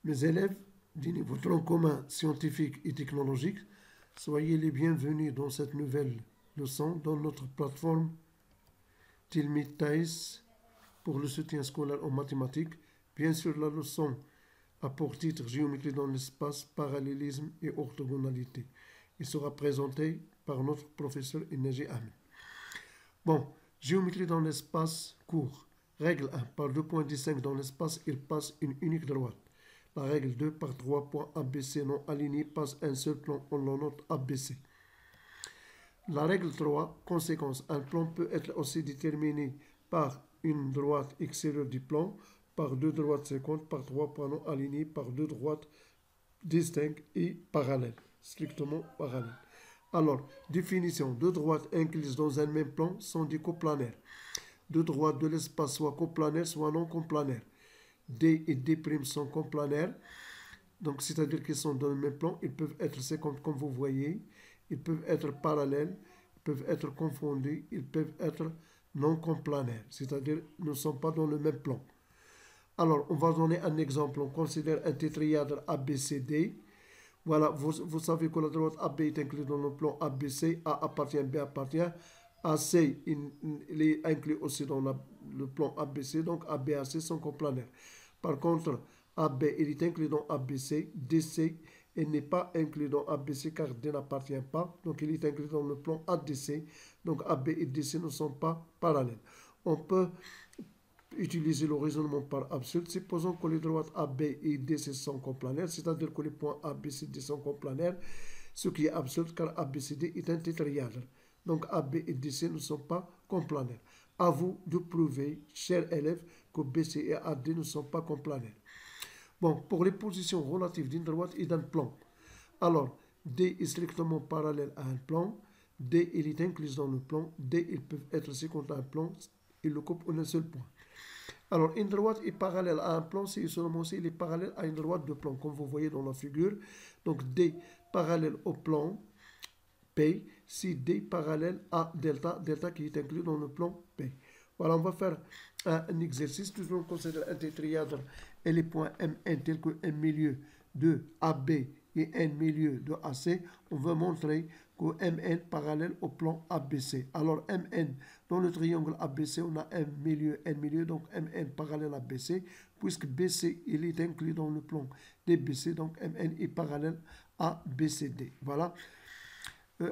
Mes élèves du niveau tronc commun scientifique et technologique, soyez les bienvenus dans cette nouvelle leçon dans notre plateforme Tilmid Thais pour le soutien scolaire en mathématiques. Bien sûr, la leçon a pour titre Géométrie dans l'espace, parallélisme et orthogonalité. Il sera présenté par notre professeur Inaji Ahmed. Bon, géométrie dans l'espace court. Règle 1. Par 2 points distincts dans l'espace, il passe une unique droite. La règle 2. Par 3 points ABC non alignés, passe un seul plan, on le note ABC. La règle 3. Conséquence. Un plan peut être aussi déterminé par une droite extérieure du plan, par deux droites séquentes, par 3 points non alignés, par deux droites distinctes et parallèles, strictement parallèles. Alors, définition. Deux droites incluses dans un même plan sont des coplanaires. Deux droites de l'espace soit coplanaires, soit non coplanaires. D et D' sont coplanaires, donc c'est-à-dire qu'ils sont dans le même plan. Ils peuvent être séquentes comme vous voyez, ils peuvent être parallèles, ils peuvent être confondus, ils peuvent être non coplanaires, c'est-à-dire ne sont pas dans le même plan. Alors, on va donner un exemple. On considère un tétraèdre ABCD. Voilà, vous savez que la droite AB est incluse dans le plan ABC, A appartient, B appartient. AC, il est inclus aussi dans le plan ABC, donc AB et AC sont coplanaires. Par contre, AB, il est inclus dans ABC, DC, il n'est pas inclus dans ABC car D n'appartient pas, donc il est inclus dans le plan ADC, donc AB et DC ne sont pas parallèles. On peut utiliser le raisonnement par absurde. Supposons que les droites AB et DC sont coplanaires, c'est-à-dire que les points ABCD sont coplanaires, ce qui est absurde car ABCD est un tétraèdre. Donc AB et DC ne sont pas coplanaires. À vous de prouver, chers élèves, que BC et AD ne sont pas coplanaires. Bon, pour les positions relatives d'une droite et d'un plan. Alors, D est strictement parallèle à un plan. D, il est inclus dans le plan. D, ils peuvent être séquentes à un plan. Ils le coupent en un seul point. Alors, une droite est parallèle à un plan si seulement il est parallèle à une droite de plan, comme vous voyez dans la figure. Donc, D parallèle au plan P, si D parallèle à delta, delta qui est inclus dans le plan P. Voilà, on va faire un exercice. Toujours on considère un tétraèdre et les points MN tels que un milieu de AB et un milieu de AC. On veut montrer que MN parallèle au plan ABC. Alors MN, dans le triangle ABC, on a un milieu, donc MN parallèle à BC, puisque BC, il est inclus dans le plan DBC, donc MN est parallèle à BCD. Voilà.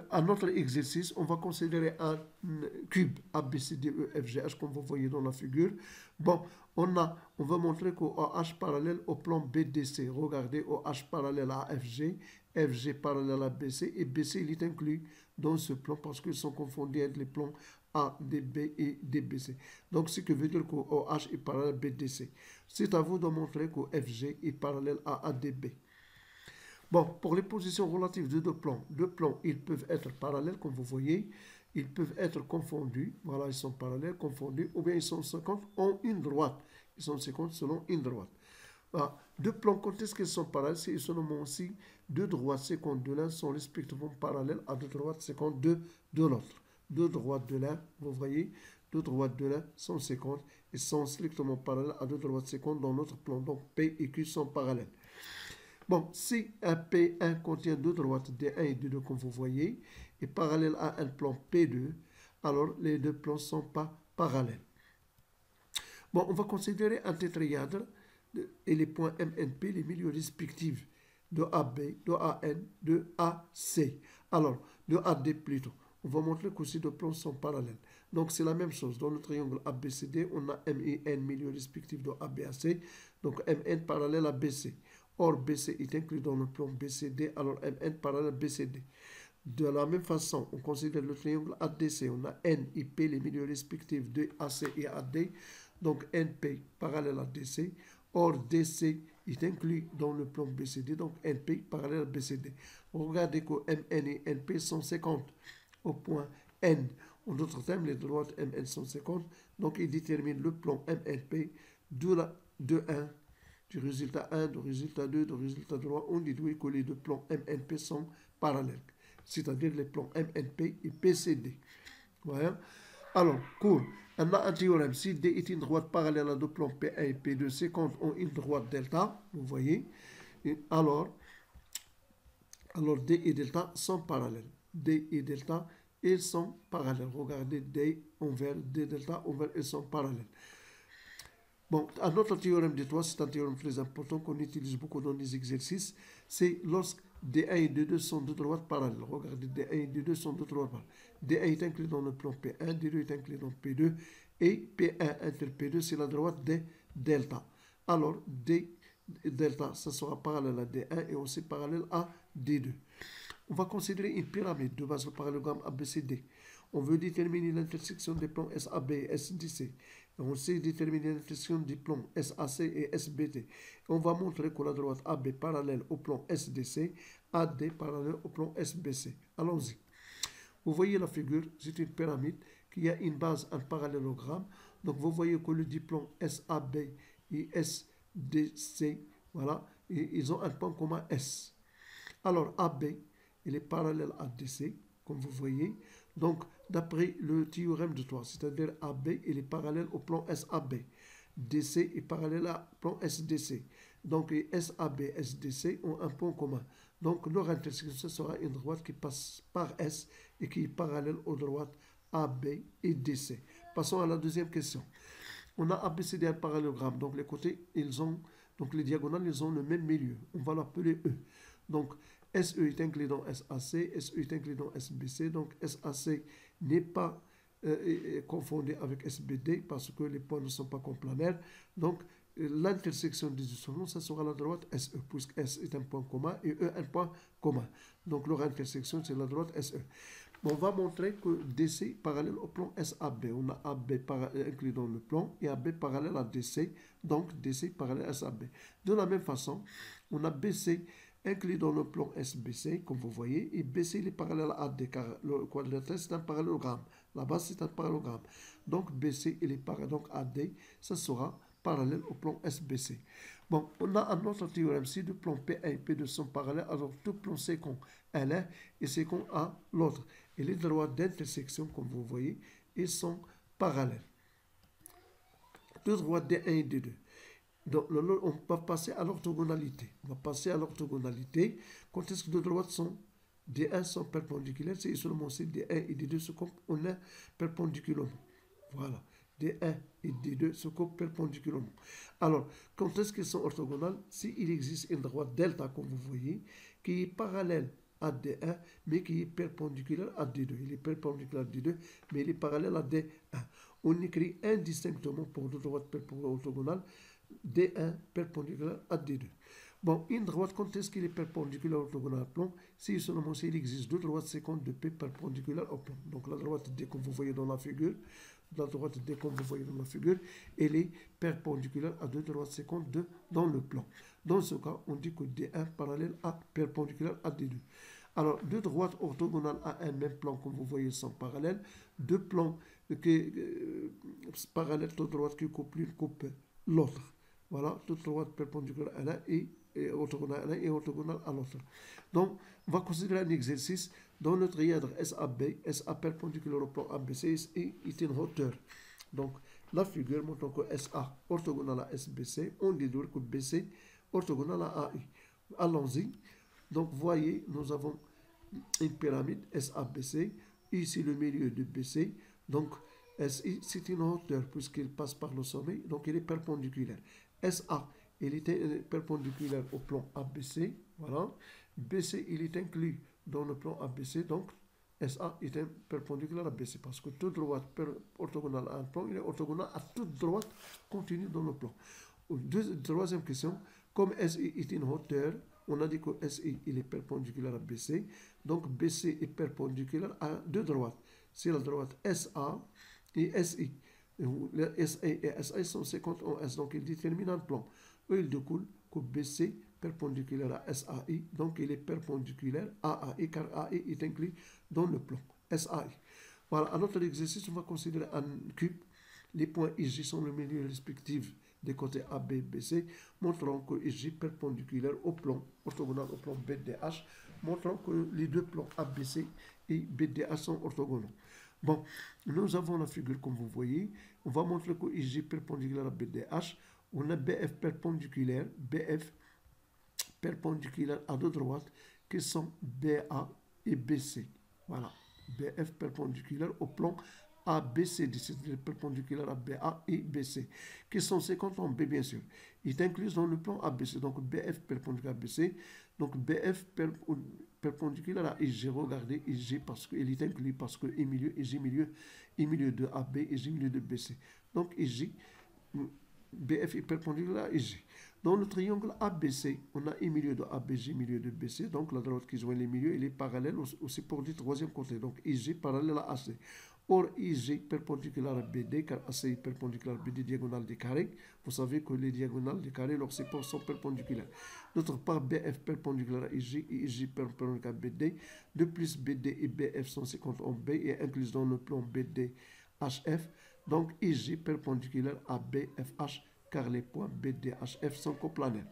Un autre exercice, on va considérer un cube ABCDEFGH comme vous voyez dans la figure. Bon, on va montrer qu'OH parallèle au plan BDC. Regardez OH parallèle à FG, FG parallèle à BC et BC il est inclus dans ce plan parce qu'ils sont confondus avec les plans ADB et DBC. Donc ce qui veut dire que OH est parallèle à BDC. C'est à vous de montrer que FG est parallèle à ADB. Bon, pour les positions relatives de deux plans, ils peuvent être parallèles, comme vous voyez. Ils peuvent être confondus. Voilà, ils sont parallèles, confondus. Ou bien ils sont séquentes en une droite. Ils sont séquentes selon une droite. Voilà. Deux plans, quand est-ce qu'ils sont parallèles? C'est seulement aussi deux droites séquentes de l'un sont respectivement parallèles à deux droites séquentes de l'autre. Deux droites de l'un, vous voyez, deux droites de l'un sont séquentes et sont strictement parallèles à deux droites séquentes dans notre plan. Donc P et Q sont parallèles. Bon, si un P1 contient deux droites D1 et D2 comme vous voyez, et parallèle à un plan P2, alors les deux plans ne sont pas parallèles. Bon, on va considérer un tétraèdre et les points MNP, les milieux respectifs de AB, de AN, de AC. Alors, de AD plutôt. On va montrer que ces deux plans sont parallèles. Donc, c'est la même chose. Dans le triangle ABCD, on a M et N milieux respectifs de ABAC. Donc, MN parallèle à BC. Or, BC est inclus dans le plan BCD, alors MN parallèle à BCD. De la même façon, on considère le triangle ADC. On a N et P, les milieux respectifs de AC et AD. Donc, NP parallèle à DC. Or, DC est inclus dans le plan BCD, donc NP parallèle à BCD. Regardez que MN et NP sont 50 au point N. En d'autres termes, les droites MN sont 50. Donc, ils déterminent le plan MNP de 1. Du résultat 1, du résultat 2, du résultat 3, on déduit que les deux plans MNP sont parallèles, c'est-à-dire les plans MNP et PCD. Voilà. Alors, cool. On a un théorème. Si D est une droite parallèle à deux plans P1 et P2, ces comptes ont une droite delta, vous voyez. Et alors D et delta sont parallèles. D et delta, ils sont parallèles. Regardez D envers D delta envers, ils sont parallèles. Bon, un autre théorème de 3, c'est un théorème très important qu'on utilise beaucoup dans les exercices. C'est lorsque D1 et D2 sont deux droites parallèles. Regardez, D1 et D2 sont deux droites parallèles. D1 est inclus dans le plan P1, D2 est inclus dans P2, et P1 inter P2, c'est la droite D delta. Alors, D delta, ça sera parallèle à D1 et aussi parallèle à D2. On va considérer une pyramide de base au parallélogramme ABCD. On veut déterminer l'intersection des plans SAB et SDC. On sait déterminer l'intersection des plans SAC et SBT. On va montrer que la droite AB parallèle au plan SDC, AD parallèle au plan SBC. Allons-y. Vous voyez la figure, c'est une pyramide qui a une base, un parallélogramme. Donc vous voyez que le plan SAB et SDC, voilà, et ils ont un point commun S. Alors AB, il est parallèle à DC, comme vous voyez. Donc, d'après le théorème de 3, c'est-à-dire AB, il est parallèle au plan SAB. DC est parallèle au plan SDC. Donc, SAB et SDC ont un point commun. Donc, leur intersection sera une droite qui passe par S et qui est parallèle aux droites AB et DC. Passons à la deuxième question. On a ABCD un parallélogramme. Donc, les côtés, donc les diagonales, ils ont le même milieu. On va l'appeler E. Donc, SE est inclus dans SAC, SE est inclus dans SBC, donc SAC n'est pas confondu avec SBD parce que les points ne sont pas complémentaires. Donc, l'intersection des deux, ça sera la droite SE, puisque S est un point commun et E un point commun. Donc, leur intersection, c'est la droite SE. On va montrer que DC parallèle au plan SAB. On a AB inclus dans le plan et AB parallèle à DC, donc DC parallèle à SAB. De la même façon, on a BC inclus dans le plan SBC, comme vous voyez, et BC il est parallèle à AD, car le quadrilatère c'est un parallélogramme. La base c'est un parallélogramme. Donc BC il est parallèle, donc AD, ça sera parallèle au plan SBC. Bon, on a un autre théorème. Si deux plans P1 et P2 sont parallèles, alors deux plans sécants à l'un et sécants à l'autre. Et les droites d'intersection, comme vous voyez, ils sont parallèles. Deux droites D1 et D2. Donc, on va passer à l'orthogonalité. On va passer à l'orthogonalité. Quand est-ce que deux droites sont D1 sont perpendiculaires, c'est seulement si D1 et D2 se coupent, on est perpendiculairement. Voilà. D1 et D2 se coupent perpendiculairement. Alors, quand est-ce qu'ils sont orthogonales? S'il existe une droite delta, comme vous voyez, qui est parallèle à D1, mais qui est perpendiculaire à D2. Il est perpendiculaire à D2, mais il est parallèle à D1. On écrit indistinctement pour deux droites orthogonales D1 perpendiculaire à D2. Bon, une droite, quand est-ce qu'il est perpendiculaire au plan à plan? Si seulement s'il existe deux droites séquentes de P perpendiculaires au plan. Donc la droite D, comme vous voyez dans la figure, elle est perpendiculaire à deux droites séquentes dans le plan. Dans ce cas, on dit que D1 parallèle à perpendiculaire à D2. Alors, deux droites orthogonales à un même plan, comme vous voyez, sont parallèles. Deux plans parallèles, deux droites qui coupent l'une coupe l'autre. Voilà, toute droite perpendiculaire à l'un et orthogonale à l'un et orthogonale à l'autre. Donc, on va considérer un exercice dans le trièdre SAB, SA perpendiculaire au plan ABC est une hauteur. Donc, la figure montre que SA orthogonale à SBC, on déduit que BC orthogonale à AI. Allons-y. Donc, voyez, nous avons une pyramide SABC, ici le milieu de BC. Donc, SI, c'est une hauteur puisqu'il passe par le sommet, donc il est perpendiculaire. SA, il est perpendiculaire au plan ABC, voilà. BC, il est inclus dans le plan ABC, donc SA est perpendiculaire à BC parce que toute droite orthogonale à un plan, il est orthogonale à toute droite continue dans le plan. Troisième question, comme SI est une hauteur, on a dit que SI il est perpendiculaire à BC, donc BC est perpendiculaire à deux droites. C'est la droite SA et SI. Les SA et SI sont 50 en S, donc ils déterminent un plan. Eux, il découle que BC perpendiculaire à SAI, donc il est perpendiculaire à AI, car AI est inclus dans le plan SAI. Voilà, à notre exercice, on va considérer un cube. Les points IJ sont le milieu respectif des côtés AB et BC, montrant que IJ perpendiculaire au plan orthogonal au plan BDH, montrant que les deux plans ABC et BDH sont orthogonaux. Bon, nous avons la figure comme vous voyez. On va montrer que IJ perpendiculaire à BDH. On a BF perpendiculaire à deux droites qui sont BA et BC. Voilà. BF perpendiculaire au plan ABC, c'est-à-dire perpendiculaire à BA et BC, qui sont 50 en B bien sûr. Il est inclus dans le plan ABC, donc BF perpendiculaire à BC, donc BF perpendiculaire à IG, regardez IG parce qu'il est inclus parce que I milieu de AB et J milieu de BC. Donc IG, BF est perpendiculaire à IG. Dans le triangle ABC, on a I milieu de AB, J milieu de BC. Donc la droite qui joint les milieux, elle est parallèle aussi pour du troisième côté. Donc IG parallèle à AC. Or, IG perpendiculaire à BD, car AC est perpendiculaire à BD, diagonale des carrés. Vous savez que les diagonales des carrés, leurs supports sont perpendiculaires. D'autre part, BF perpendiculaire à IG et IG perpendiculaire à BD. De plus, BD et BF sont 50 en B et inclus dans le plan BD HF. Donc, IG perpendiculaire à BFH, car les points BDHF sont coplanaires.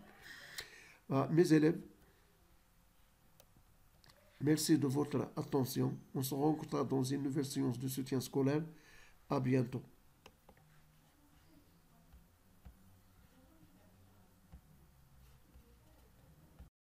Mes élèves, merci de votre attention. On se rencontrera dans une nouvelle séance de soutien scolaire. À bientôt.